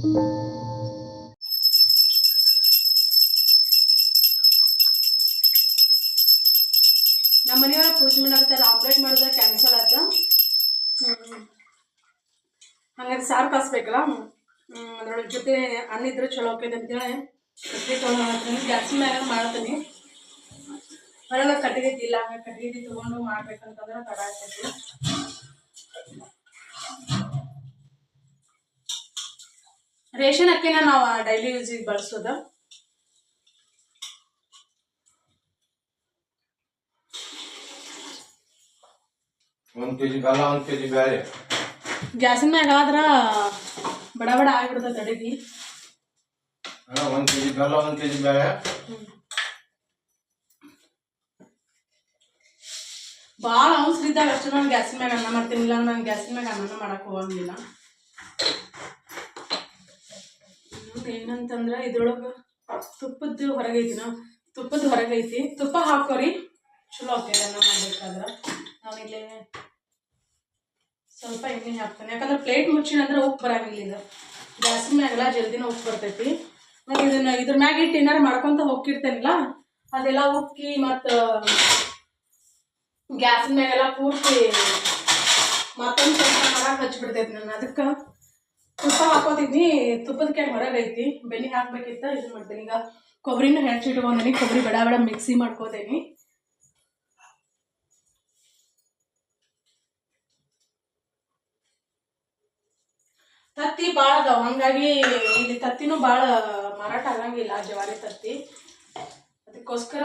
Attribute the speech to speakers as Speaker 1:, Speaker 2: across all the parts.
Speaker 1: ನಮ್ಮ ಮನೆಯವ್ರ ಪೂಜೆ ಮಾಡಾಕತ್ತಾರ. ಆಮ್ಲೆಟ್ ಮಾಡೋದ ಕ್ಯಾನ್ಸಲ್ ಆತ. ಹಂಗಾಗಿ ಸಾರು ಕಾಸ್ಬೇಕಲ್ಲ, ಅದ್ರೊಳಗೆ ಜೊತೆ ಅನ್ನ ಇದ್ರೆ ಚಲೋ ಆಕೈತೆ ಅಂತೇಳಿ ಕಟ್ಟಿಗೆ ತೊಗೊಂಡು ಗ್ಯಾಸ್ ಮ್ಯಾಗ ಮಾಡ್ತೀನಿ. ಹೊರಗೆ ಕಟ್ಟಿಗೆ ಇಲ್ಲ, ಹಂಗೆ ಕಟ್ಟಿಗೆ ತೊಗೊಂಡು ಮಾಡ್ಬೇಕಂತಂದ್ರೆ ತಡ ಆಗ್ತೈತಿ. ರೇಷನ್ ಅಕ್ಕಿನ ನಾವು ಡೈಲಿ ಯೂಸಿಗೆ ಬಳಸೋದ. ಗ್ಯಾಸಿನ ಮ್ಯಾಗ ಆದ್ರ ಬಡ ಬಡ ಆಗಿಬಿಡ್ತೈತೆ ಅಡಿಗೆ.
Speaker 2: 1 kg ಬೆಲ್ಲ 1 kg ಬೇಳೆ.
Speaker 1: ಭಾಳ ಅವಸರ ಇದ್ದಾಗ ಅಷ್ಟು ನಾನು ಗ್ಯಾಸಿನ ಮ್ಯಾಗ ಅನ್ನ ಮಾಡ್ತೀನಿ. ಇಲ್ಲ ನಾನು ಗ್ಯಾಸಿನ ಮ್ಯಾಗ ಅನ್ನ ಮಾಡಕ್ಕೆ ಹೋಗಂಗಿಲ್ಲ. ಏನಂತಂದ್ರೆ ಇದ್ರೊಳಗೆ ತುಪ್ಪದ್ದು ಹೊರಗೈತಿ, ತುಪ್ಪದ ಹೊರಗೈತಿ. ತುಪ್ಪ ಹಾಕೋರಿ ಚಲೋ ಆಗ್ತೈತೆ ಅನ್ನ ಮಾಡ್ಬೇಕಾದ್ರೆ. ನಾನಿಲ್ಲಿ ಸ್ವಲ್ಪ ಎಣ್ಣೆ ಹಾಕ್ತೇನೆ, ಯಾಕಂದ್ರೆ ಪ್ಲೇಟ್ ಮುಚ್ಚಿನ ಅಂದ್ರೆ ಉಪ್ಪು ಬರಂಗಿಲ್ಲ. ಇದು ಗ್ಯಾಸಿನ ಮ್ಯಾಗೆಲ್ಲ ಜಲ್ದಿನ ಉಪ್ಪು ಬರ್ತೈತಿ. ನಾನು ಇದನ್ನ ಇದ್ರ ಮ್ಯಾಗ ಇಟ್ಟು ಏನಾರು ಮಾಡ್ಕೊತ ಹೋಗಿರ್ತೇನಿಲ್ಲ, ಅದೆಲ್ಲ ಉಕ್ಕಿ ಮತ್ತು ಗ್ಯಾಸಿನ ಮ್ಯಾಗೆಲ್ಲ ಪೂರ್ತಿ ಮತ್ತೊಂದು ಸ್ವಲ್ಪ ಮಾಡಕ್ಕೆ ಹಚ್ಬಿಡ್ತೈತಿ. ನಾನು ಅದಕ್ಕೆ ತುಪ್ಪ ಹಾಕೋತಿದ್ನಿ. ತುಪ್ಪದ ಕೆಳಗೆ ಹೊರಗೈತಿ, ಬೆಣ್ಣೆ ಹಾಕ್ಬೇಕಿತ್ತ. ಇದು ಮಾಡ್ತೀನಿ. ಈಗ ಕೊಬ್ಬರಿನ ಹೆಚ್ಚಿಟ್ಕೊಂಡೀನಿ. ಕೊಬ್ಬರಿ ಬಡ ಬಡ ಮಿಕ್ಸಿ ಮಾಡ್ಕೋತೀನಿ. ತತ್ತಿ ಭಾಳ ಅದಾವ, ಹಂಗಾಗಿ ಇಲ್ಲಿ ತತ್ತಿನೂ ಭಾಳ ಮಾರಾಟ ಆಗಂಗಿಲ್ಲ, ಜವಾರಿ ತತ್ತಿ. ಅದಕ್ಕೋಸ್ಕರ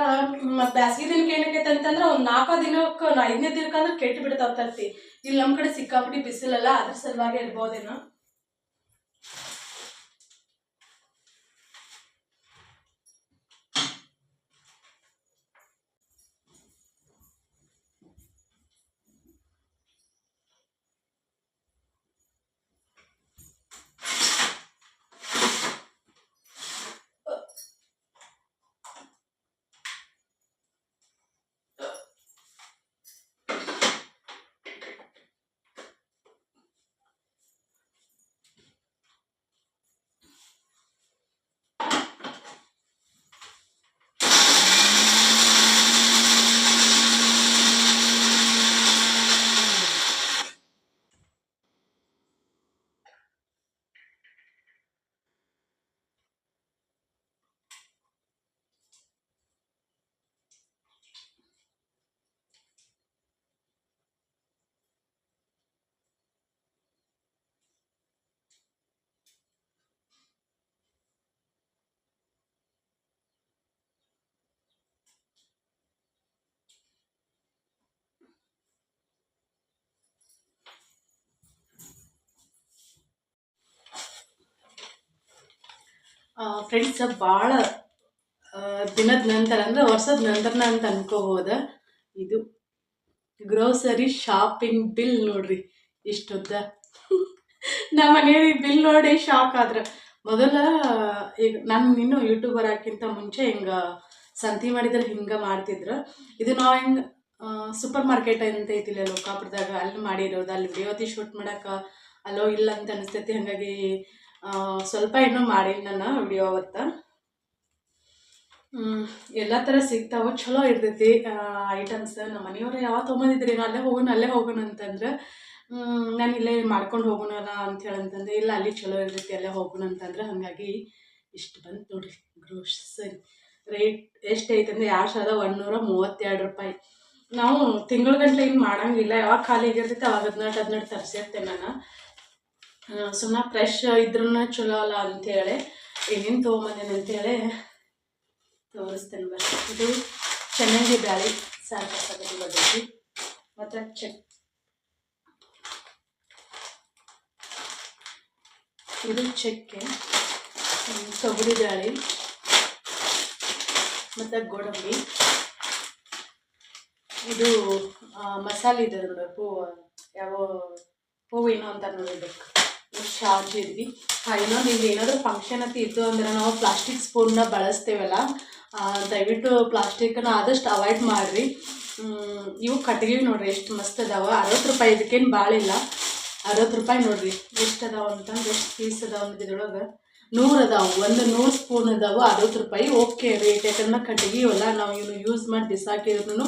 Speaker 1: ಬ್ಯಾಸಿಗೆ ದಿನಕ್ಕೆ ಏನಕ್ಕೈತೆ ಅಂತಂದ್ರೆ ಒಂದು 4 ದಿನಕ್ಕೆ 5ನೇ ದಿನಕ್ಕೆ ಅಂದ್ರೆ ಕೆಟ್ಟು ಬಿಡ್ತಾವ ತತ್ತಿ. ಇಲ್ಲಿ ನಮ್ಮ ಕಡೆ ಸಿಕ್ಕಾಪಟ್ಟಿ ಬಿಸಿಲಲ್ಲ, ಅದ್ರ ಸಲುವಾಗಿ ಇರ್ಬೋದೇನೋ. ಫ್ರೆಂಡ್ಸ್, ಭಾಳ ದಿನದ ನಂತರ ಅಂದ್ರೆ ವರ್ಷದ ನಂತರನ ಅಂತ ಅನ್ಕೋಬೋದ. ಇದು ಗ್ರೋಸರಿ ಶಾಪಿಂಗ್ ಬಿಲ್ ನೋಡ್ರಿ, ಇಷ್ಟುದ್ದ. ನಮ್ಮ ಮನೆಯವ್ರಿಗೆ ಬಿಲ್ ನೋಡಿ ಶಾಕ್ ಆದ್ರೆ. ಮೊದಲ ಈಗ ನಾನು ಇನ್ನೂ ಯೂಟ್ಯೂಬರ್ ಹಾಕಿಂತ ಮುಂಚೆ ಹಿಂಗೆ ಸಂತಿ ಮಾಡಿದ್ರೆ ಹಿಂಗೆ ಮಾಡ್ತಿದ್ರು. ಇದು ನಾವು ಹಿಂಗೆ ಸೂಪರ್ ಮಾರ್ಕೆಟ್ ಅಂತ ಐತಿಲ್ಲ ಲೋಕಾಪುರದಾಗ, ಅಲ್ಲಿ ಮಾಡಿರೋದು. ಅಲ್ಲಿ ವಿಡಿಯೋತಿ ಶೂಟ್ ಮಾಡೋಕೆ ಅಲ್ಲೋ ಇಲ್ಲ ಅಂತ ಅನಿಸ್ತೈತಿ. ಹಾಗಾಗಿ ಸ್ವಲ್ಪ ಇನ್ನೂ ಮಾಡಿಲ್ಲ ನಾನು ವಿಡಿಯೋ ಅವತ್ತು. ಎಲ್ಲ ಥರ ಸಿಗ್ತಾವೆ, ಚಲೋ ಇರ್ತೈತಿ ಐಟಮ್ಸ್. ನಮ್ಮ ಮನೆಯವ್ರು ಯಾವಾಗ ತೊಗೊಂಬಂದಿದ್ರಿ ಅಲ್ಲೇ ಹೋಗೋಣ ಅಂತಂದ್ರೆ ನಾನು ಇಲ್ಲೇ ಮಾಡ್ಕೊಂಡು ಹೋಗೋಣಲ್ಲ ಅಂತ ಹೇಳಂತಂದ್ರೆ, ಇಲ್ಲ ಅಲ್ಲಿ ಚಲೋ ಇರ್ತೈತಿ ಅಲ್ಲೇ ಹೋಗೋಣ ಅಂತಂದ್ರೆ. ಹಾಗಾಗಿ ಇಷ್ಟು ಬಂತು ನೋಡಿರಿ ಗ್ರೋಸರಿ. ರೇಟ್ ಎಷ್ಟೈತೆ ಅಂದರೆ 2132 ರೂಪಾಯಿ. ನಾವು ತಿಂಗಳ ಗಂಟೆ ಏನು ಮಾಡೋಂಗಿಲ್ಲ, ಯಾವಾಗ ಖಾಲಿ ಆಗಿರ್ತೈತೆ ಅವಾಗ 14 ತರಿಸಿರ್ತೇನೆ ನಾನು. ಸುಮ್ಮನೆ ಫ್ರೆಶ್ ಇದ್ರೂ ಚಲೋ ಅಲ್ಲ ಅಂಥೇಳಿ ಏನೇನು ತೊಗೊಂಬಂದೇನೆ ಅಂಥೇಳಿ ತೋರಿಸ್ತೇನೆ ಬರ್ರಿ. ಇದು ಚೆನ್ನಾಗಿ ಬ್ಯಾಳಿ ಸಾಕು ಬರ್ತೈತಿ. ಮತ್ತು ಇದು ಚಕ್ಕೆ, ತೊಗರಿ ಬ್ಯಾಳಿ ಮತ್ತು ಗೋಡಂಬಿ. ಇದು ಮಸಾಲೆ ಇದೆ ನೋಡಬೇಕು, ಯಾವ ಹೂವೇನೋ ಅಂತ ನೋಡಿಬೇಕು, ಶಾಜೀರ್ಗಿ. ಇನ್ನೊಂದು ಇಲ್ಲಿ ಏನಾದರೂ ಫಂಕ್ಷನ್ ಅಂತ ಇದ್ದು ಅಂದ್ರೆ ನಾವು ಪ್ಲಾಸ್ಟಿಕ್ ಸ್ಪೂನ್ನ ಬಳಸ್ತೇವಲ್ಲ, ದಯವಿಟ್ಟು ಪ್ಲಾಸ್ಟಿಕ್ಕನ್ನು ಆದಷ್ಟು ಅವಾಯ್ಡ್ ಮಾಡಿರಿ. ಇವು ಕಟ್ಟಿಗೆ ನೋಡ್ರಿ ಎಷ್ಟು ಮಸ್ತ್ ಅದಾವ. 60 ರೂಪಾಯಿ, ಇದಕ್ಕೇನು ಭಾಳ ಇಲ್ಲ. 60 ರೂಪಾಯಿ ನೋಡ್ರಿ. ಎಷ್ಟು ಅದಾವ ಅಂತಂದ್ರೆ ಎಷ್ಟು ಪೀಸ್ ಅದಾವ ಅಂದ್ರೆ ಇದ್ರೊಳಗೆ 100 ಅದಾವು. 100 ಸ್ಪೂನ್ ಅದಾವು 60 ರೂಪಾಯಿ. ಓಕೆ ರೇಟ್, ಯಾಕಂದ್ರೆ ಕಟ್ಟಿಗೆವಲ್ಲ ನಾವು ಇವನು ಯೂಸ್ ಮಾಡಿ ಬಿಸಾಕಿದ್ರು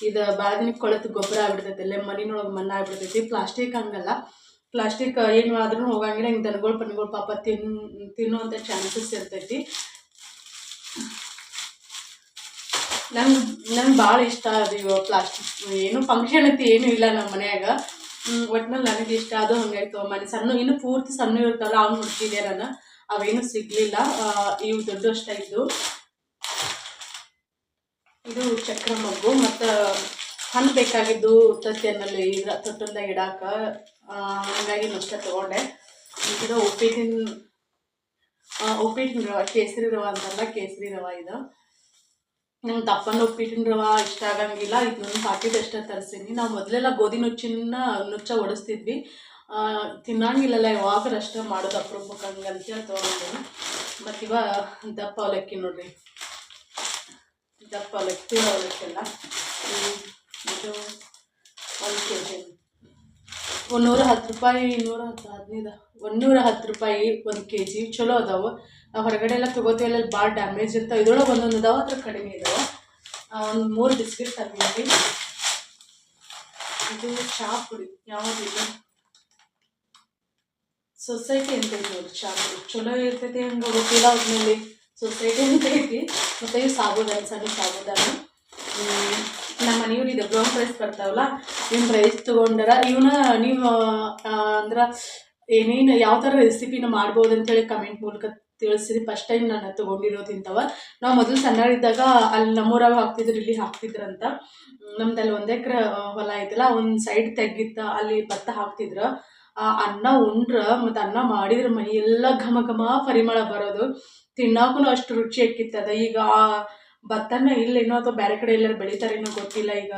Speaker 1: ಇದು ಬಾದಿನ ಕೊಳತು ಗೊಬ್ಬರ ಆಗ್ಬಿಡ್ತೈತಿ, ಅಲ್ಲೇ ಮಣ್ಣಿನೊಳಗೆ ಮಣ್ಣು ಆಗ್ಬಿಡ್ತೈತಿ. ಪ್ಲಾಸ್ಟಿಕ್ ಹಂಗಲ್ಲ, ಪ್ಲಾಸ್ಟಿಕ್ ಏನು ಆದ್ರೂ ಹೋಗಂಗಿಲ್ಲ. ಹಿಂಗೆ ದನಗಳು ಪನ್ಗಳು ಪಾಪ ತಿನ್ನುವಂಥ ಚಾನ್ಸಸ್ ಇರ್ತೈತಿ. ನಂಗೆ ಭಾಳ ಇಷ್ಟ ಅದು ಇವ ಪ್ಲಾಸ್ಟಿಕ್. ಏನು ಫಂಕ್ಷನ್ ಐತಿ ಏನೂ ಇಲ್ಲ ನಮ್ಮ ಮನ್ಯಾಗ, ಒಟ್ನಲ್ಲಿ ನನಗೆ ಇಷ್ಟ. ಅದು ಹಂಗಾಗಿ ತೊಗೊಂಬಂದು ಸಣ್ಣ ಇನ್ನೂ ಪೂರ್ತಿ ಸಣ್ಣ ಇರ್ತಾವಲ್ಲ ಅವ್ನು ಹುಡುಕಿದೆ ನಾನು, ಅವೇನು ಸಿಗಲಿಲ್ಲ. ಇವು ದೊಡ್ಡಷ್ಟ ಇದ್ದು. ಇದು ಚಕ್ರ ಮಗ್ಗು ಮತ್ತು ಹಣ್ಣು ಬೇಕಾಗಿದ್ದು ತತ್ತಿನಲ್ಲಿ ತೊಟ್ಟಲ್ದಾಗ ಇಡಾಕ, ಹಾಗಾಗಿ ನಷ್ಟ ತೊಗೊಂಡೆ. ಇದು ಉಪ್ಪಿಟ್ಟಿನ ರವೆ, ಕೇಸರಿ ರವೆ ಅಂತಲ್ಲ, ಕೇಸರಿ ರವೆ ಇದು. ನಂಗೆ ದಪ್ಪನ ಉಪ್ಪಿಟ್ಟಿನ ರವೆ ಇಷ್ಟ ಆಗಂಗಿಲ್ಲ. ಇದನ್ನೊಂದು ಪಾಕೆಟ್ ಅಷ್ಟೇ ತರಿಸೀನಿ. ನಾವು ಮೊದಲೆಲ್ಲ ಗೋಧಿ ನುಚ್ಚ ಒಡಿಸ್ತಿದ್ವಿ, ತಿನ್ನಂಗಿಲ್ಲಲ್ಲ, ಯಾವಾಗರ ಅಷ್ಟೇ ಮಾಡೋದು ಅಪರೂಪಕ್ಕೆ ಹಂಗೆ ಅಂತೇಳಿ ತೊಗೊಂಡಿದ್ದೀನಿ. ಮತ್ತು ದಪ್ಪ ಅವಲಕ್ಕಿ ನೋಡ್ರಿ, ದಪ್ಪ ಅವಲಕ್ಕಿ ಅವಲಕ್ಕಿಲ್ಲ. ಇದು 1 kg 110 ರೂಪಾಯಿ, 110 ರೂಪಾಯಿ 1 kg. ಚಲೋ ಅದಾವೆ. ನಾವು ಹೊರಗಡೆ ಎಲ್ಲ ತೊಗೋತೀವಲ್ಲ, ಅಲ್ಲಿ ಭಾಳ ಡ್ಯಾಮೇಜ್ ಇರ್ತಾವೆ. ಇದ್ರೊಳಗೆ ಒಂದೊಂದು ಅದಾವೆ, ಅದ್ರ ಕಡಿಮೆ ಇದಾವೆ. ಒಂದು 3 ಬಿಸ್ಕಿಟ್ ತಂದಿದ್ವಿ. ಇದು ಚಹಾ ಪುಡಿ, ಯಾವುದಿದೆ ಸೊಸೈಟಿ ಅಂತ ಐತಿ ನೋಡಿ, ಚಹಾ ಪುಡಿ ಚಲೋ ಇರ್ತೈತಿ, ಹಂಗೆ ಗೊತ್ತಿಲ್ಲ. ಅದ್ರಲ್ಲಿ ಸೊಸೈಟಿ ಅಂತ ಐತಿ. ಮತ್ತು ಇವು ಸಾಬೂದಾನಿ, ಸಣ್ಣ ಸಾಬೂದಾನಿ. ನಮ್ಮ ಮನೆಯವ್ರು ಇದು ಬ್ರೌನ್ ರೈಸ್ ಬರ್ತಾವಲ್ಲ, ಇವ್ನ ರೈಸ್ ತೊಗೊಂಡಾರ. ಇವನ್ನ ನೀವು ಅಂದ್ರೆ ಏನೇನು ಯಾವ ಥರ ರೆಸಿಪಿನ ಮಾಡ್ಬೋದು ಅಂತೇಳಿ ಕಮೆಂಟ್ ಮೂಲಕ ತಿಳಿಸಿರಿ. ಫಸ್ಟ್ ಟೈಮ್ ನಾನು ತೊಗೊಂಡಿರೋದು ಇಂಥವ. ನಾವು ಮೊದಲು ಸಣ್ಣರಿದ್ದಾಗ ಅಲ್ಲಿ ನಮ್ಮೂರಾಗ ಹಾಕ್ತಿದ್ರು, ಇಲ್ಲಿ ಹಾಕ್ತಿದ್ರಂತ. ನಮ್ದಲ್ಲಿ 1 ಎಕರೆ ಹೊಲ ಐತಲ್ಲ, ಒಂದು ಸೈಡ್ ತೆಗಿತ್ತ, ಅಲ್ಲಿ ಭತ್ತ ಹಾಕ್ತಿದ್ರು. ಅನ್ನ ಉಂಡ್ರ ಮತ್ತು ಅನ್ನ ಮಾಡಿದ್ರೆ ಮೈ ಎಲ್ಲ ಘಮ ಘಮ ಪರಿಮಳ ಬರೋದು, ತಿನ್ನೋಕ್ಕೂ ಅಷ್ಟು ರುಚಿ ಆಕ್ಕಿತ್ತದ. ಈಗ ಭತ್ತನ ಇಲ್ಲೇನೋ ಅಥವಾ ಬೇರೆ ಕಡೆ ಎಲ್ಲರೂ ಬೆಳಿತಾರೇನೋ ಗೊತ್ತಿಲ್ಲ. ಈಗ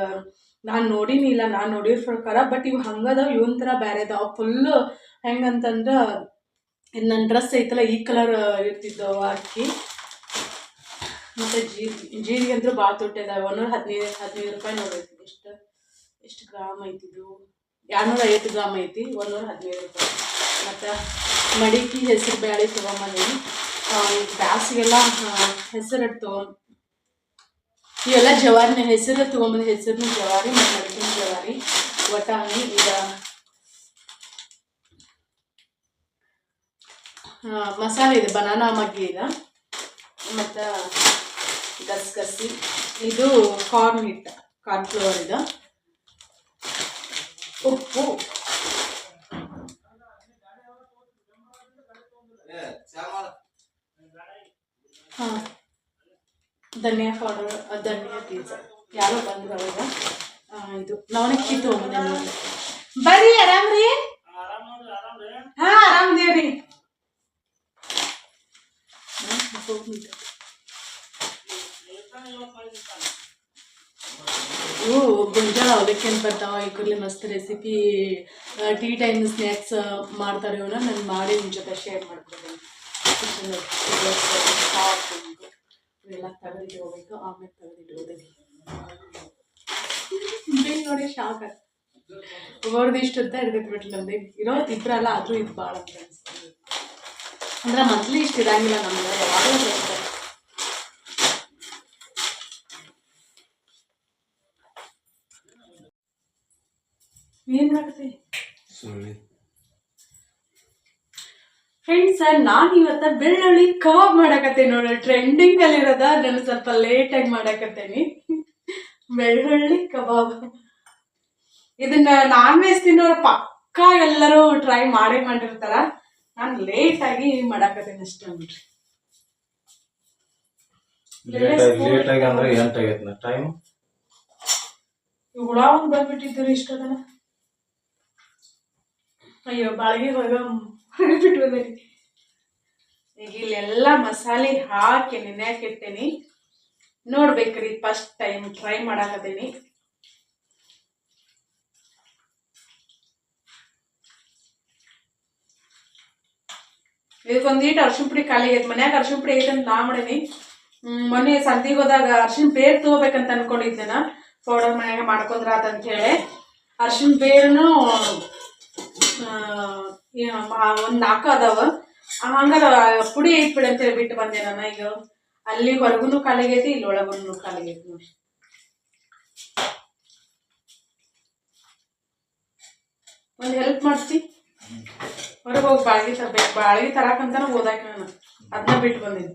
Speaker 1: ನಾನು ನೋಡಿನಿಲ್ಲ, ನಾನು ನೋಡಿರೋ ಪ್ರಕಾರ. ಬಟ್ ಇವು ಹಂಗದಾವ, ಇವನ್ ಥರ ಬೇರೆ ಅದಾವ ಫುಲ್ಲು. ಹೆಂಗಂತಂದ್ರೆ ನನ್ನ ಡ್ರೆಸ್ ಐತಲ್ಲ ಈ ಕಲರ್ ಇರ್ತಿದ್ದವು ಅಕ್ಕಿ. ಮತ್ತು ಜೀರಿಗೆ ಅಂತೂ ಭಾಳ ತುಟ್ಟಿದಾವೆ. 115 ರೂಪಾಯಿ ನೋಡೈತಿ. ಎಷ್ಟು ಗ್ರಾಮ್ ಐತಿದು? 250 ಗ್ರಾಮ್ ಐತಿ, 115 ರೂಪಾಯಿ. ಮತ್ತು ಮಡಿಕೆ ಹೆಸರು ಬೇಳೆ ತೊಗೊಂಬಂದಿನಿ. ಬ್ಯಾಸಿಗೆಲ್ಲ ಹೆಸರು ಇವೆಲ್ಲ ಜವಾರಿನ ಹೆಸರು ತೊಗೊಂಬಂದು, ಹೆಸರನ್ನ ಜವಾರಿ ಮತ್ತು ಮಡಿಕೆ ಜವಾರಿ, ವಟಾಣಿ. ಈಗ ಮಸಾಲೆ ಇದೆ, ಬನಾನಾ ಮಗ್ಗಿ ಇದೆ, ಮತ್ತು ಗಸಗಸಿ. ಇದು ಕಾರ್ನ್ ಹಿಟ್ಟು, ಕಾರ್ನ್ ಫ್ಲೋರ್ ಇದೆ. ಉಪ್ಪು, ಹಾಂ ಧನಿಯಾ ಪೌಡರ್, ಧನಿಯಾ ಬೀಜ. ಯಾರೋ ಬಂದ್ರು ಅವಾಗ. ಇದು ನವಣಕ್ಕಿ ತೊಗೊಂಬಂದೆ ನೋಡಿ. ಬರ್ರಿ, ಆರಾಮ್ರಿ? ಹಾಂ ಆರಾಮದೇವ್ರಿ. ಇವು ಗೊಂಜಾಳ ಅವಲಕ್ಕಿ ಅಂತ ಬರ್ತಾವ. ಈ ಕೂಡಲೇ ಮಸ್ತ್ ರೆಸಿಪಿ, ಟೀ ಟೈಮ್ ಸ್ನ್ಯಾಕ್ಸ್ ಮಾಡ್ತಾರೆ. ಇವನ್ನ ನಾನು ಮಾಡಿ ನಿಮ್ಮ ಜೊತೆ ಶೇರ್ ಮಾಡ್ಕೊತೀನಿ. ಇವೆಲ್ಲ ತೆಗೆದಿಟ್ಟು ಹೋಗ್ಬೇಕು, ಆಮೇಲೆ ತೆಗೆದಿಟ್ಟು ಹೋಗ್ತೀನಿ. ನೋಡಿ ಶಾಕ್ ಒಬ್ಬರದ್ದು ಇಷ್ಟುದ್ದ ಹಿಡ್ದೈತಿ ಬಿಟ್ಲಿ. ನಮ್ದು ಇರೋದು ಇಬ್ಬರಲ್ಲ, ಆದರೂ ಇದು ಭಾಳ ಅಂತ ಅನಿಸ್ತದೆ. ಅಂದ್ರೆ ಮೊದಲು ಇಷ್ಟು ಇರಂಗಿಲ್ಲ ನಮ್ಗೆ, ಯಾವಾಗಲೂ ಬರುತ್ತೆ. ಏನು ಮಾಡ್ತಿ ಫ್ರೆಂಡ್ಸ್? ನಾನು ಇವತ್ತ ಬೆಳ್ಳುಳ್ಳಿ ಕಬಾಬ್ ಮಾಡಕತ್ತೇನೆ ನೋಡಿ. ಟ್ರೆಂಡಿಂಗ್ ಅಲ್ಲಿ ಇರೋದ, ನಾನು ಸ್ವಲ್ಪ ಲೇಟಾಗಿ ಮಾಡಕತ್ತೇನಿ ಬೆಳ್ಳುಳ್ಳಿ ಕಬಾಬ್. ಇದನ್ನ ನಾನ್ ವೆಜ್ ತಿನ್ನೋರು ಪಕ್ಕ ಎಲ್ಲರೂ ಟ್ರೈ ಮಾಡಿರ್ತಾರ. ನಾನು ಲೇಟಾಗಿ ಮಾಡಕತ್ತೇನೆ ಅಷ್ಟೇ ನೋಡ್ರಿ.
Speaker 2: ಲೇಟಾಗಿ ಅಂದ್ರೆ ಎಂಟಾಗೈತೆ ಟೈಮ್.
Speaker 1: ಹುಳ ಒಂದು ಬಂದ್ಬಿಟ್ಟಿದ್ರು ಇಷ್ಟದನ. ಅಯ್ಯೋ ಬಾಳಿಗೆ ಹೊರಬಿಟ್ಟು ಬಂದೇನಿ. ಈಗ ಇಲ್ಲೆಲ್ಲ ಮಸಾಲೆ ಹಾಕಿ ನೆನೆಯಾಕಿರ್ತೇನಿ. ನೋಡ್ಬೇಕ್ರಿ, ಫಸ್ಟ್ ಟೈಮ್ ಟ್ರೈ ಮಾಡಾಕತ್ತೀನಿ. ಇದಕ್ಕೊಂದೀಟು ಅರ್ಶಿಣ ಪುಡಿ ಖಾಲಿ ಆಗೈತೆ. ಮನ್ಯಾಗ ಅರ್ಶಿಣ ಪುಡಿ ಐತೆ ಅಂತ ನಾ ಮಾಡೀನಿ. ಮೊನ್ನೆ ಸಂತಿಗೆ ಹೋದಾಗ ಅರ್ಶಿಣ ಬೇರ್ ತಗೋಬೇಕಂತ ಅನ್ಕೊಂಡಿದ್ದೆ ನಾ. ಪೌಡರ್ ಮನ್ಯಾಗ ಮಾಡ್ಕೊಂಡ್ರಾತಂತ ಹೇಳಿ ಅರ್ಶಿಣ ಬೇರನು ಒಂದು 4 ಅದಾವ. ಹಂಗಾರ ಪುಡಿ ಇಟ್ಬಿಡಿ ಅಂತೇಳಿ ಬಿಟ್ಟು ಬಂದೆ ನಾನು. ಈಗ ಅಲ್ಲಿ ಹೊರಗುನು ಕಾಲಿಗೈತಿ, ಇಲ್ಲಿ ಒಳಗುನು ಕಾಲಿಗೈತಿ ನೋಡಿ. ಒಂದು ಹೆಲ್ಪ್ ಮಾಡ್ತಿ? ಹೊರಗೆ ಹೋಗಿ ಬಾಳ್ಗಿ ತರಬೇಕು. ಬಾಳ್ಗಿ ತರಾಕಂತಾನ ಹೋದಾಕ ನಾನು ಅದನ್ನ ಬಿಟ್ಟು ಬಂದಿನಿ.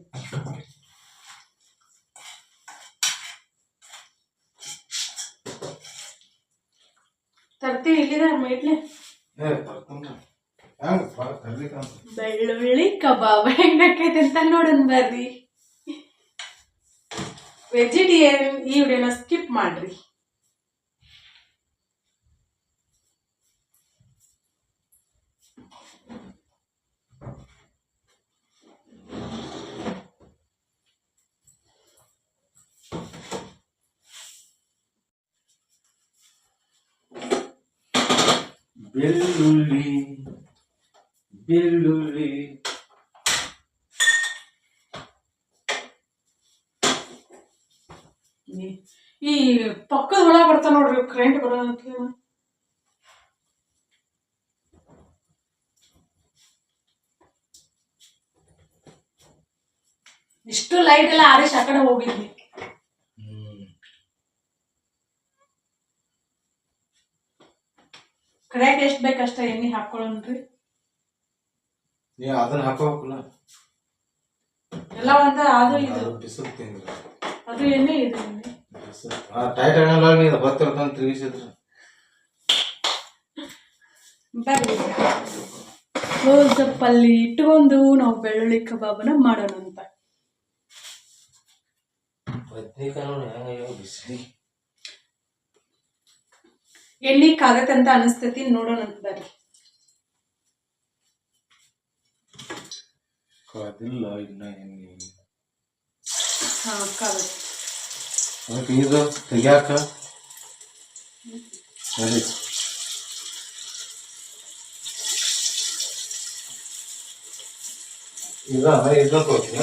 Speaker 1: ತರ್ತಿ ಇಲ್ಲಿದೆ ಇಡ್ಲಿ. ಬೆಳ್ಳುಳ್ಳಿ ಕಬಾಬ್ ಹೆಂಗೈತೆ ಅಂತ ನೋಡೋಣ ಬರ್ರಿ. ವೆಜಿಟೇರಿಯನ್ ಈ ವಿಡಿಯೋನ ಸ್ಕಿಪ್ ಮಾಡ್ರಿ.
Speaker 2: ಬೆಳ್ಳುಳ್ಳಿ ಬೆಳ್ಳುಳ್ಳಿ
Speaker 1: ಈ ಪಕ್ಕದ ಹುಳ ಬರ್ತಾ ನೋಡ್ರಿ, ಕರೆಂಟ್ ಬರೋದಂತ. ಇಷ್ಟು ಲೈಟ್ ಎಲ್ಲ ಆರಿಸಿ ಆ ಕಡೆ ಹೋಗಿದ್ವಿ. ಕಡೆಗೆ ಎಷ್ಟು ಬೇಕಷ್ಟ ಎಣ್ಣೆ ಹಾಕೊಳ್ಳೋಣ್ರಿ.
Speaker 2: ಅದನ್ನ ಹಾಕೋಬೇಕಲ್ಲ
Speaker 1: ಎಲ್ಲ ಒಂದ. ಅದು ಇದು
Speaker 2: ಬಿಸಿಲು ತಿಂದ್ರೆ
Speaker 1: ಅದು ಎಣ್ಣೆ ಇದು ಎಣ್ಣೆ
Speaker 2: ಟೈಟ್ ಆಗಲ್ಲ. ನೀನು ಬರ್ತಿರ್ತಾನೆ ತಿರುಗಿಸಿದ್ರೆ
Speaker 1: ಬರ್ರಿ. ಕ್ಲೋಸಪ್ ಅಲ್ಲಿ ಇಟ್ಕೊಂಡು ನಾವು ಬೆಳ್ಳುಳ್ಳಿ ಕಬಾಬನ ಮಾಡೋಣ ಅಂತ. ಎಣ್ಣೆ ಕಾಗತ್ತೆ ಅಂತ ಅನಿಸ್ತೈತಿ, ನೋಡೋಣ ಅಂತ ಬರ್ರಿ.
Speaker 2: ಕಾದಿಲ್ಲ ಇನ್ನ ಎಣ್ಣೆ.
Speaker 1: ಹಾ ಕಾಗತ್ತೆ.
Speaker 2: ಅದಕ್ಕೆ ಇದು ತೆಗಿಯಾಕ ಸರಿ. ಇಲ್ಲ ಇದು ಕೊಡ್ತೀನ.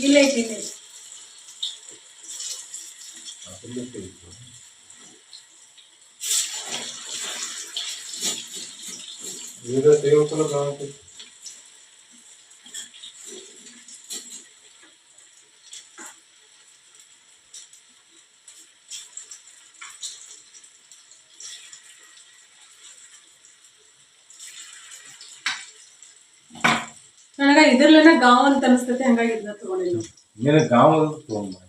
Speaker 1: ಇಲ್ಲ ಇದ್ದೀನಿ.
Speaker 2: ಇದು ತೆಗಿಬೇಕಲ್ಲ ಕಾಣುತ್ತೆ.
Speaker 1: ನನಗ ಇದ್ರಲ್ಲೇನ ಗಾವ್ ಅಂತ ಅನಿಸ್ತೈತಿ, ಹಂಗಾಗಿ ಇದನ್ನ ತಗೊಂಡಿಲ್ಲ.
Speaker 2: ನೀನು ಗಾಂವ್ ತಗೊಂಡ್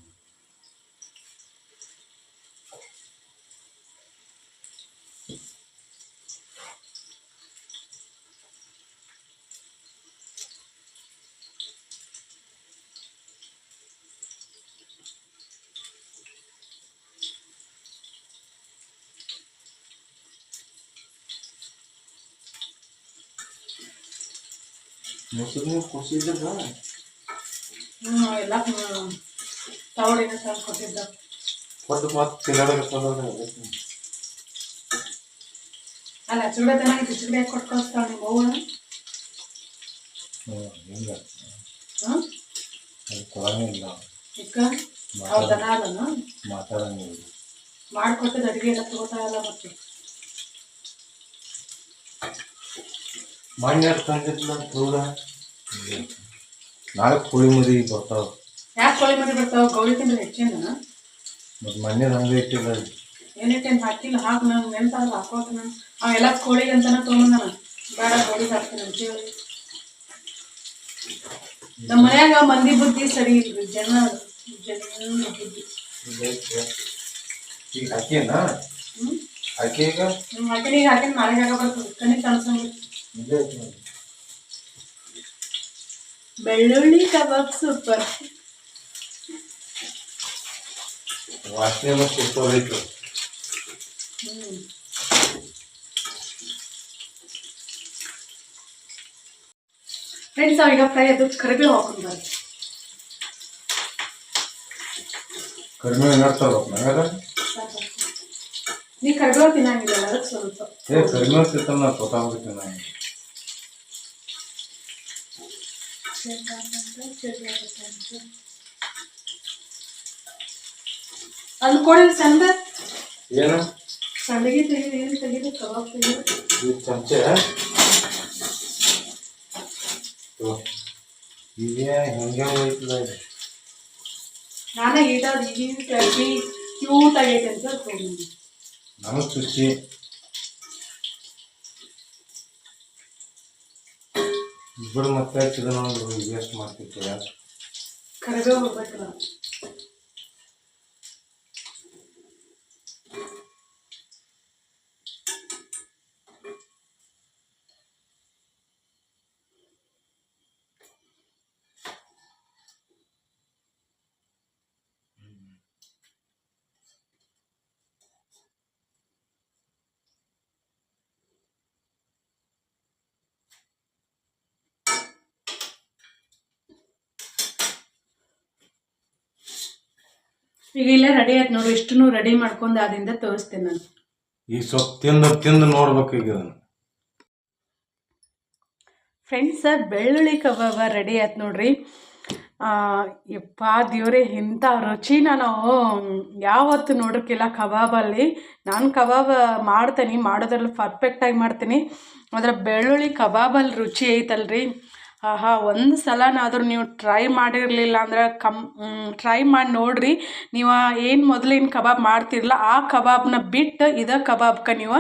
Speaker 2: ಮೊಸರು ಕೊಸಿದ್ದ
Speaker 1: ಎಲ್ಲ ತವಡಿನ ತಂದು ಕೊಟ್ಟಿದ್ದ.
Speaker 2: ಕೊಟ್ಟು ಮತ್ತೆ ತಿನ್ನಾಡಕತ್ತಲ್ಲ.
Speaker 1: ಅಲ್ಲ ಚೂಡ ಚೆನ್ನಾಗಿ ಕಿಚಡಿ ಕೊಟ್ಟು ಕಳಿಸ್ತಾವ ನಿಮ್ಮ ಅವ್ವ.
Speaker 2: ಹಿಂಗ
Speaker 1: ಹಾಂ
Speaker 2: ಅದು ಕೊಡಂಗಿಲ್ಲ.
Speaker 1: ಈಗ ಅವ್ರ ದನ ಅದನ
Speaker 2: ಮಾತಾಡಂಗಿಲ್ಲ.
Speaker 1: ಮಾಡಿಕೊಟ್ಟಿದ್ದು ಅಡುಗೆ ಎಲ್ಲ ತಗೋತಾರಲ್ಲ. ಮತ್ತೆ
Speaker 2: ಮಣ್ಣು ತಂದಿಲ್ಲ ಕೂಡ. ನಾಳೆ ಕೋಳಿ ಮರಿ ಬರ್ತಾವ.
Speaker 1: ಯಾಕೆ ಕೋಳಿ ಮರಿ ಬರ್ತಾವ? ಗೌರಿ ತಿಂದ್ರೆ ಹೆಚ್ಚೇನ?
Speaker 2: ಮತ್ತು ಮಣ್ಣೆ ಹಂಗೆ ಇಟ್ಟಿಲ್ಲ.
Speaker 1: ಏನಿಟ್ಟೇನು ಹಾಕಿಲ್ಲ. ಹಾಕಿ ನಾನು ನೆನ್ಪಾದ್ರೆ ಹಾಕೋತ. ಅವೆಲ್ಲ ಕೋಳಿಗೆ ಅಂತಾನೆ ತೊಗೊಂಬಂದಾನ. ಬೇಡ ಕೋಳಿಗೆ ಹಾಕ್ತೀನಿ ಅಂತೇಳಿ. ನಮ್ಮ ಮನ್ಯಾಗ ಮಂದಿ ಬುದ್ಧಿ ಸರಿ ಇಲ್ರಿ. ಜನ ಬುದ್ಧಿ
Speaker 2: ಈಗ ಹಾಕಿನ ಹಾಕಿ ಈಗ
Speaker 1: ಹಾಕಿನ. ಈಗ ಹಾಕಿನ ನಾಳೆ ಜಾಗ ಬರ್ತದೆ. ಕಣಿ ಕನಸಂಗ ಬೆಳ್ಳುಳ್ಳಿ ಕಬಾಬ್ ಸೂಪರ್.
Speaker 2: ವಾಸನೆ ಸೂಪರ್ ಐತೆ.
Speaker 1: ಫ್ರೆಂಡ್ಸ್, ಈಗ ಫ್ರೈ ಅದು ಕರಿಬೇವು ಹಾಕೊಂಡು ಬರ್ರಿ.
Speaker 2: ಕಡಿಮೆ ನಡ್ತಾವ
Speaker 1: ನೀ ಕರಿಬೇವು ತಿನ್ನಂಗಿಲ್ಲ, ಅದಕ್ಕೆ ಸ್ವಲ್ಪ
Speaker 2: ಕಡಿಮೆ ತಿಂತಾನ. ನಾ ಗೊತ್ತಾಗ್ಬೇಕು. ನಾನು
Speaker 1: ಅದು ಕೊಡಿ. ಚಂದ
Speaker 2: ಏನು
Speaker 1: ಸಂಡಿಗೆ ತೆಗೀರಿ, ಏನು ತೆಗೀರಿ, ಕಬಾಬ್ ತೆಗೀರಿ.
Speaker 2: ಚಮಚೆ ಇದೇ ಹೆಂಗೆ ಹೋಯ್ತದ
Speaker 1: ನಾನೇ ಈಟಾಗಿ ಕ್ಯೂಟ್ ಆಗೈತೆ ಅಂತ ತೊಗೊಂಡು
Speaker 2: ನಮಗೆ ಖುಷಿ. ಇಬ್ಬರು ಮತ್ತೆ ಹಚ್ಚಿದ ನಾವು ವೇಸ್ಟ್ ಮಾಡ್ತಿರ್ತೀವಿ.
Speaker 1: ಕರಿಬೇವು ಹೋಗ್ಬೇಕಲ್ಲ. ಈಗ ಇಲ್ಲೇ ರೆಡಿ ಆಯ್ತು ನೋಡು. ಇಷ್ಟನ್ನು ರೆಡಿ ಮಾಡ್ಕೊಂಡು ಅದಿಂದ ತೋರಿಸ್ತೇನೆ ನಾನು.
Speaker 2: ಈ ಸೊಪ್ಪು ತಿಂದು ನೋಡ್ಬೇಕು ಈಗ ಅದನ್ನು.
Speaker 1: ಫ್ರೆಂಡ್ಸ್, ಬೆಳ್ಳುಳ್ಳಿ ಕಬಾಬ ರೆಡಿ ಆಯ್ತು ನೋಡ್ರಿ. ಯಪ್ಪ ದೇವ್ರೆ, ಇಂಥ ರುಚಿನ ನಾವು ಯಾವತ್ತು ನೋಡಿರ್ಕಿಲ್ಲ ಕಬಾಬಲ್ಲಿ. ನಾನು ಕಬಾಬ್ ಮಾಡ್ತೀನಿ, ಮಾಡೋದ್ರಲ್ಲಿ ಪರ್ಫೆಕ್ಟಾಗಿ ಮಾಡ್ತೀನಿ. ಅದರ ಬೆಳ್ಳುಳ್ಳಿ ಕಬಾಬಲ್ಲಿ ರುಚಿ ಐತಲ್ರಿ, ಆಹಾ, ಒಂದು ಸಲನಾದರೂ ನೀವು ಟ್ರೈ ಮಾಡಿರಲಿಲ್ಲ ಅಂದ್ರೆ ಟ್ರೈ ಮಾಡಿ ನೋಡಿರಿ. ನೀವು ಏನು ಮೊದಲೇನು ಕಬಾಬ್ ಮಾಡ್ತಿರಲ್ಲ ಆ ಕಬಾಬ್ನ ಬಿಟ್ಟು ಇದೇ ಕಬಾಬ್ಗೆ ನೀವು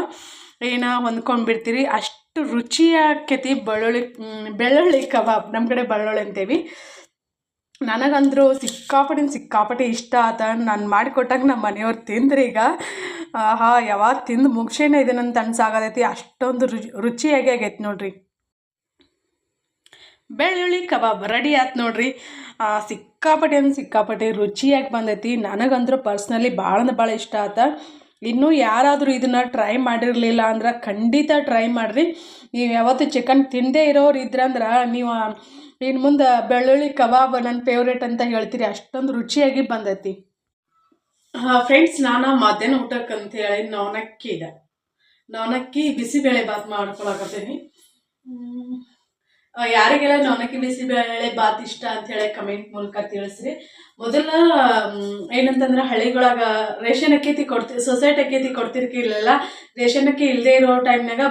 Speaker 1: ಏನು ಹೊಂದ್ಕೊಂಡ್ಬಿಡ್ತೀರಿ. ಅಷ್ಟು ರುಚಿ ಆಕೈತಿ ಬೆಳ್ಳುಳ್ಳಿ ಕಬಾಬ್. ನಮ್ಮ ಕಡೆ ಬೆಳ್ಳುಳ್ಳಿ ಅಂತೇವಿ. ನನಗಂದ್ರು ಸಿಕ್ಕಾಪಟ್ಟೆ ಇಷ್ಟ ಆತ. ನಾನು ಮಾಡಿಕೊಟ್ಟಾಗ ನಮ್ಮ ಮನೆಯವ್ರು ತಿಂದ್ರಿ. ಈಗ ಆಹಾ, ಯಾವಾಗ ತಿಂದು ಮುಗಿಸೇನೆ ಇದನ್ನಂತ ಅನ್ಸಾಗತೈತಿ. ಅಷ್ಟೊಂದು ರುಚಿಯಾಗಿ ಆಗೈತಿ ನೋಡ್ರಿ. ಬೆಳ್ಳುಳ್ಳಿ ಕಬಾಬ್ ರೆಡಿ ಆಯ್ತು ನೋಡ್ರಿ. ಸಿಕ್ಕಾಪಟ್ಟೆ ರುಚಿಯಾಗಿ ಬಂದೈತಿ. ನನಗಂದ್ರೂ ಪರ್ಸ್ನಲಿ ಭಾಳ ಇಷ್ಟ ಆತ. ಇನ್ನೂ ಯಾರಾದರೂ ಇದನ್ನು ಟ್ರೈ ಮಾಡಿರಲಿಲ್ಲ ಅಂದ್ರೆ ಖಂಡಿತ ಟ್ರೈ ಮಾಡಿರಿ. ನೀವು ಯಾವತ್ತು ಚಿಕನ್ ತಿಂದೇ ಇರೋರು ಇದ್ರಂದ್ರೆ ನೀವು ಇನ್ನು ಮುಂದೆ ಬೆಳ್ಳುಳ್ಳಿ ಕಬಾಬ್ ನನ್ನ ಫೇವ್ರೇಟ್ ಅಂತ ಹೇಳ್ತೀರಿ. ಅಷ್ಟೊಂದು ರುಚಿಯಾಗಿ ಬಂದೈತಿ. ಫ್ರೆಂಡ್ಸ್, ನಾನು ಮಧ್ಯಾಹ್ನ ಊಟಕ್ಕೆ ಅಂತೇಳಿ ನವನಕ್ಕಿ ಬಿಸಿಬೇಳೆ ಬಾತ್ ಮಾಡ್ಕೊಳಕತ್ತೀನಿ. ಯಾರಿಗೆಲ್ಲ ನವನಕ್ಕಿ ಬಿಸಿಬೇಳೆ ಬಾತ್ ಇಷ್ಟ ಅಂಥೇಳಿ ಕಮೆಂಟ್ ಮೂಲಕ ತಿಳಿಸ್ರಿ. ಮೊದಲ ಏನಂತಂದ್ರೆ ಹಳ್ಳಿಗಳಾಗ ರೇಷನ್ ಅಕ್ಕಿ ಸೊಸೈಟಿ ಅಕ್ಕಿ ಕೊಡ್ತಿರ್ಕಿಲ್ಲ. ರೇಷನ್ ಅಕ್ಕಿ ಇಲ್ಲದೆ ಇರೋ ಟೈಮ್ನಾಗ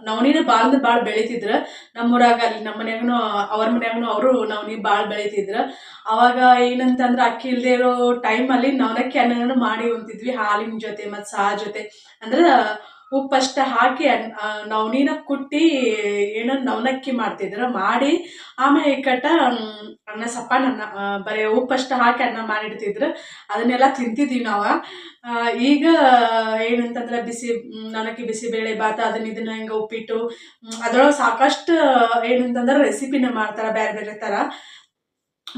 Speaker 1: ನವನಿನ ಭಾಳ ಬೆಳಿತಿದ್ರು. ನಮ್ಮೂರಾಗ ಅಲ್ಲಿ ನಮ್ಮ ಮನ್ಯಾಗೂ ಅವ್ರ ಮನ್ಯಾಗೂ ಅವರು ನವನಿ ಭಾಳ ಬೆಳಿತಿದ್ರು. ಅವಾಗ ಏನಂತಂದ್ರೆ ಅಕ್ಕಿ ಇಲ್ಲದೆ ಇರೋ ಟೈಮಲ್ಲಿ ನವನಕ್ಕಿ ಅನ್ನನ ಮಾಡಿ ಉಣ್ತಿದ್ವಿ ಹಾಲಿನ ಜೊತೆ ಮತ್ತು ಚಹಾ ಜೊತೆ. ಅಂದ್ರೆ ಉಪ್ಪಷ್ಟ ಹಾಕಿ ನವನಿನ ಕುಟ್ಟಿ ನವನಕ್ಕಿ ಮಾಡ್ತಿದ್ರು. ಮಾಡಿ ಆಮೇಲೆ ಅನ್ನ ಸಪ್ಪನ ಬರೀ ಉಪ್ಪಷ್ಟ ಹಾಕಿ ಅನ್ನ ಮಾಡಿಡ್ತಿದ್ರು. ಅದನ್ನೆಲ್ಲ ತಿಂತಿದ್ವಿ ನಾವು. ಈಗ ಏನಂತಂದ್ರೆ ನವನಕ್ಕಿ ಬಿಸಿಬೇಳೆ ಬಾತ ಇದನ್ನ ಹಿಂಗೆ ಉಪ್ಪಿಟ್ಟು ಅದ್ರೊಳಗೆ ಸಾಕಷ್ಟು ಏನಂತಂದ್ರೆ ರೆಸಿಪಿನ ಮಾಡ್ತಾರೆ ಬೇರೆ ಥರ.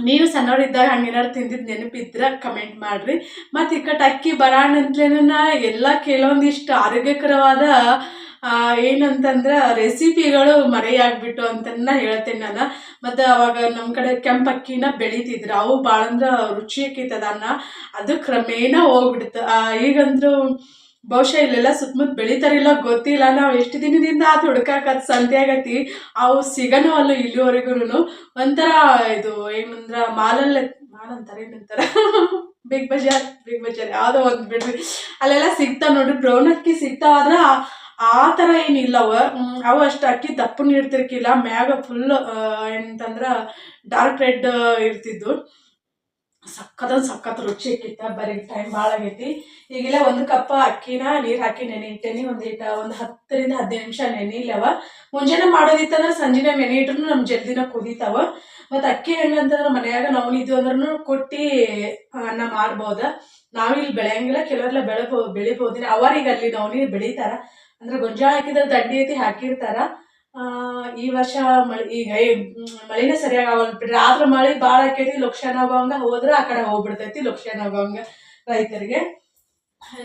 Speaker 1: ನೀವು ಸಣ್ಣವರಿದ್ದಾಗ ಹಂಗೇನಾರು ತಿಂದಿದ್ದು ನೆನಪಿದ್ರೆ ಕಮೆಂಟ್ ಮಾಡಿರಿ. ಮತ್ತು ಅಕ್ಕಿ ಬರಾಣಂತಲೇನ ಎಲ್ಲ ಕೆಲವೊಂದಿಷ್ಟು ಆರೋಗ್ಯಕರವಾದ ಏನಂತಂದ್ರೆ ರೆಸಿಪಿಗಳು ಮರೆಯಾಗ್ಬಿಟ್ಟು ಅಂತನ್ನ ಹೇಳ್ತೇನೆ ನಾನು. ಮತ್ತು ಅವಾಗ ನಮ್ಮ ಕಡೆ ಕೆಂಪು ಅಕ್ಕಿನ ಬೆಳಿತಿದ್ರು. ಅವು ಭಾಳ ಅಂದ್ರೆ ರುಚಿ ಆಕೈತದ ಅನ್ನ. ಅದು ಕ್ರಮೇಣ ಹೋಗ್ಬಿಡ್ತು. ಈಗಂದ್ರೂ ಬಹುಶಃ ಇಲ್ಲೆಲ್ಲ ಸುತ್ತಮುತ್ತ ಬೆಳಿತಾರಿಲ್ಲ ಗೊತ್ತಿಲ್ಲ. ನಾವು ಎಷ್ಟು ದಿನದಿಂದ ಅದು ಹುಡ್ಕಾಕತ್ ಸಂತೆ ಅವು ಸಿಗನೂ ಅಲ್ಲೂ ಇಲ್ಲಿವರೆಗೂ. ಒಂಥರ ಇದು ಏನಂದ್ರೆ ಮಾಲ್ ಅಂತಾರೆ ಏನಂತಾರೆ ಬಿಗ್ ಬಜಾರ್ ಯಾವುದೋ ಒಂದು ಬಿಡ್ರಿ, ಅಲ್ಲೆಲ್ಲ ಸಿಗ್ತಾವೆ ನೋಡ್ರಿ. ಬ್ರೌನ್ ಅಕ್ಕಿ ಸಿಗ್ತಾವಾದ್ರೆ ಆ ಥರ ಏನಿಲ್ಲ. ಅವು ಅಷ್ಟು ಅಕ್ಕಿ ದಪ್ಪನ ಇರ್ತಿರ್ಕಿಲ್ಲ. ಮ್ಯಾಗ ಫುಲ್ ಏನಂತಂದ್ರೆ ಡಾರ್ಕ್ ರೆಡ್ ಇರ್ತಿದ್ದು. ಸಖತ್ ರುಚಿ ಆಕಿತ್ತ. ಬರೀ ಟೈಮ್ ಭಾಳ ಆಗೈತಿ. ಈಗೆಲ್ಲ 1 ಕಪ್ ಅಕ್ಕಿನ ನೀರು ಹಾಕಿ ನೆನಿಟ್ಟೇನಿ. ಒಂದು 10 ರಿಂದ 15 ನಿಮಿಷ ನೆನಿಲವ. ಮುಂಜಾನೆ ಮಾಡೋದಿತ್ತಂದ್ರೆ ಸಂಜೆನ ನೆನಿಟ್ರು ನಮ್ಮ ಜಲ್ದಿನ ಕುದೀತಾವ. ಮತ್ತು ಅಕ್ಕಿ ಹೆಂಗಂತಂದ್ರೆ ಮನೆಯಾಗ ನವನಿದ್ವು ಅಂದ್ರೂ ಕೊಟ್ಟು ಅನ್ನ ಮಾಡ್ಬೋದು. ನಾವಿಲ್ಲಿ ಬೆಳೆಯಂಗಿಲ್ಲ, ಕೆಲವರೆಲ್ಲ ಬೆಳಿಬೋದು. ಅವರಿಗೆ ಅಲ್ಲಿ ನವನಿ ಬೆಳಿತಾರ. ಅಂದ್ರೆ ಗೊಂಜಾಳ ಹಾಕಿದ್ರೆ ದಂಡಿ ಐತಿ ಹಾಕಿರ್ತಾರ. ಈ ವರ್ಷ ಮಳಿನೇ ಸರಿಯಾಗಿ ಆಗಲ್ಲ ಬಿಡ್ರಿ. ಆದ್ರೆ ಮಳೆ ಭಾಳ ಆಕೈತಿ. ಲಕ್ಷಣ ಆಗೋಂಗ ಹೋದ್ರೆ ಆ ಕಡೆ ಹೋಗ್ಬಿಡ್ತೈತಿ. ಲಕ್ಷಣ ಆಗೋಂಗ ರೈತರಿಗೆ.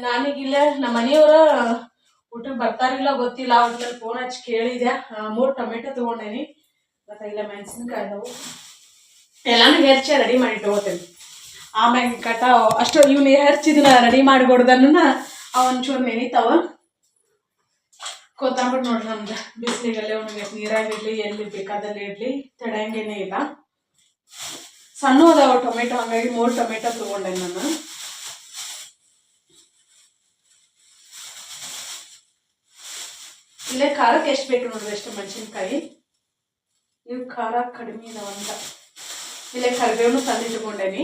Speaker 1: ನಾನೀಗಿಲ್ಲ ನಮ್ಮ ಮನೆಯವ್ರ ಊಟಕ್ಕೆ ಬರ್ತಾರಿಲ್ಲ ಗೊತ್ತಿಲ್ಲ. ಅವ್ರ ಫೋನ್ ಹಚ್ಚಿ ಕೇಳಿದೆ. 3 ಟೊಮೆಟೊ ತೊಗೊಂಡೇನಿ. ಮತ್ತು ಇಲ್ಲ ಮೆಣಸಿನ್ಕಾಯಿ ಅದಾವು. ಎಲ್ಲಾನು ಹೆರ್ಚಿ ರೆಡಿ ಮಾಡಿ ಇಟ್ಕೋತೇನೆ. ಆಮ್ಯಾಗ ಅಷ್ಟು ಇವ್ನು ಹೆರ್ಚಿದನ್ನ ರೆಡಿ ಮಾಡಿಕೊಡ್ದನ್ನ ಒಂಚೂರು ನೆನಿತಾವ. ಕೊತ್ತಂಬರಿ ನೋಡ್ರಿ, ನಮ್ದು ಬಿಸಿಲಿಗಲ್ಲೇ ಒಣಗಿ ನೀರಾಗಿರ್ಲಿ ಎಲ್ಲಿ ಬೇಕಾದಲ್ಲಿ ಇರಲಿ ತಡೆಯಂಗೇನೇ ಇಲ್ಲ. ಸಣ್ಣ ಅದಾವ ಟೊಮೆಟೊ, ಹಾಗಾಗಿ 3 ಟೊಮೆಟೊ ತೊಗೊಂಡೆ ನಾನು. ಇಲ್ಲೇ ಖಾರಕ್ಕೆ ಎಷ್ಟು ಬೇಕು ನೋಡ್ರಿ, ಎಷ್ಟು ಮೆಣಸಿನ್ಕಾಯಿ. ಇವು ಖಾರ ಕಡಿಮೆ ಇದಾವಂತ ಇಲ್ಲೇ ಕರಿಬೇವನು ತಂದಿಟ್ಕೊಂಡೇನಿ.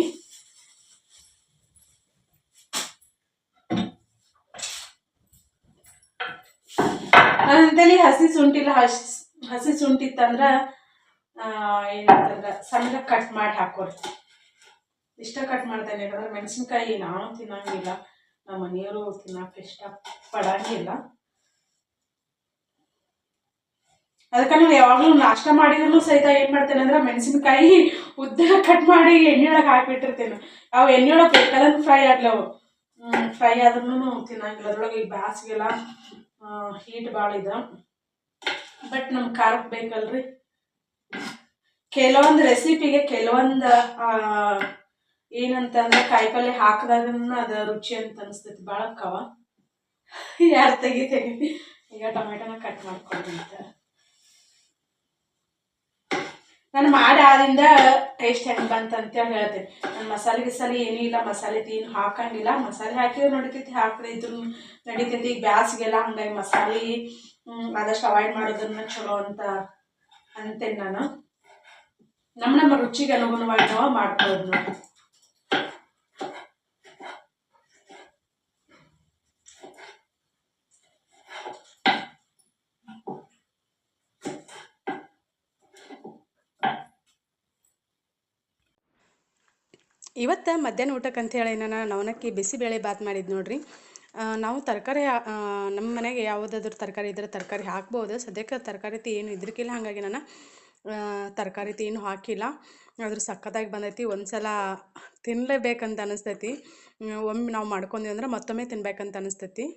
Speaker 1: ನನ್ನಂತಲ್ಲಿ ಹಸಿ ಶುಂಠಿಲ್ಲ, ಹಸಿ ಶುಂಠಿ ಇತ್ತಂದ್ರೆ ಏನಂತಂದ್ರೆ ಸಣ್ಣ ಕಟ್ ಮಾಡಿ ಹಾಕೋರಿ. ಇಷ್ಟ ಕಟ್ ಮಾಡ್ತೇನೆ, ಯಾಕಂದ್ರೆ ಮೆಣಸಿನ್ಕಾಯಿ ನಾನು ತಿನ್ನಂಗಿಲ್ಲ, ನಮ್ಮ ಮನೆಯವರು ತಿನ್ನಕ್ಕೆ ಇಷ್ಟ ಪಡಂಗಿಲ್ಲ. ಅದಕ್ಕೆ ನಾವು ಯಾವಾಗಲೂ ನಾಷ್ಟ ಮಾಡಿದ್ರು ಸಹಿತ ಏನು ಮಾಡ್ತೇನೆ ಅಂದ್ರೆ ಮೆಣಸಿನ್ಕಾಯಿ ಉದ್ದ ಕಟ್ ಮಾಡಿ ಎಣ್ಣೆಯೊಳಗೆ ಹಾಕಿಬಿಟ್ಟಿರ್ತೇನೆ. ಅವು ಎಣ್ಣೆಯೊಳಗೆ ಬೇಕಾದಂಗೆ ಫ್ರೈ ಆಗಲಿ, ಅವು ಫ್ರೈ ಆದ್ರೂ ತಿನ್ನಂಗಿಲ್ಲ. ಅದ್ರೊಳಗೆ ಈ ಬ್ಯಾಸ್ಗೆಲ್ಲ ಹೀಟ್ ಭಾಳ ಇದೆ. ಬಟ್ ನಮ್ಗೆ ಖಾರಕ್ಕೆ ಬೇಕಲ್ರಿ. ಕೆಲವೊಂದು ರೆಸಿಪಿಗೆ ಕೆಲವೊಂದು ಏನಂತಂದ್ರೆ ಕಾಯಿಪಲ್ಲೆ ಹಾಕಿದಾಗನ್ನ ಅದು ರುಚಿ ಅಂತ ಅನಿಸ್ತೈತಿ. ಭಾಳ ಅಕ್ಕವ ಯಾರು ತೆಗಿತೇನೆ. ಈಗ ಟೊಮೆಟೊನ ಕಟ್ ಮಾಡ್ಕೊಂಡಂತ ನಾನು ಮಾಡಿ ಆದಿಂದ ಟೇಸ್ಟ್ ಹೆಂಗೆ ಬಂತಂತೇಳಿ ಹೇಳ್ತೇನೆ. ನಾನು ಮಸಾಲೆ ಗಿಸಾಲೆ ಏನೂ ಇಲ್ಲ, ಮಸಾಲೆ ಏನು ಹಾಕಂಗಿಲ್ಲ. ಮಸಾಲೆ ಹಾಕಿದ್ರೆ ನಡಿತೈತಿ, ಹಾಕದೇ ಇದ್ರು ನಡಿತೈತಿ. ಈಗ ಬ್ಯಾಸ್ಗೆಲ್ಲ ಹಂಗಾಗಿ ಮಸಾಲೆ ಆದಷ್ಟು ಅವಾಯ್ಡ್ ಮಾಡೋದನ್ನ ಚಲೋ ಅಂತ ಅಂತೇನೆ ನಾನು. ನಮ್ಮ ರುಚಿಗೆ ಅನುಗುಣವಾಗಿ ನಾವು ಮಾಡ್ಕೊಳ್ಳೋದು ನೋಡಿ.
Speaker 3: ಇವತ್ತು ಮಧ್ಯಾಹ್ನ ಊಟಕ್ಕೆ ಅಂತೇಳಿ ನಾನು ನವನಕ್ಕಿ ಬಿಸಿಬೇಳೆ ಬಾತ್ ಮಾಡಿದ್ದು ನೋಡ್ರಿ. ನಾವು ತರಕಾರಿ ನಮ್ಮ ಮನೆಗೆ ಯಾವುದಾದ್ರೂ ತರಕಾರಿ ಇದ್ದರೆ ತರಕಾರಿ ಹಾಕ್ಬೋದು. ಸದ್ಯಕ್ಕೆ ತರಕಾರಿ ಏನು ಇದ್ರಕ್ಕಿಲ್ಲ, ಹಾಗಾಗಿ ನಾನು ತರಕಾರಿ ಏನು ಹಾಕಿಲ್ಲ. ಆದ್ರೆ ಸಖತ್ತಾಗಿ ಬಂದೈತಿ. ಒಂದು ಸಲ ತಿನ್ನಲೇಬೇಕಂತ ಅನಿಸ್ತೈತಿ. ಒಮ್ಮೆ ನಾವು ಮಾಡ್ಕೊಂಡ್ವಿ ಅಂದ್ರೆ ಮತ್ತೊಮ್ಮೆ ತಿನ್ಬೇಕಂತ ಅನಿಸ್ತೈತಿ.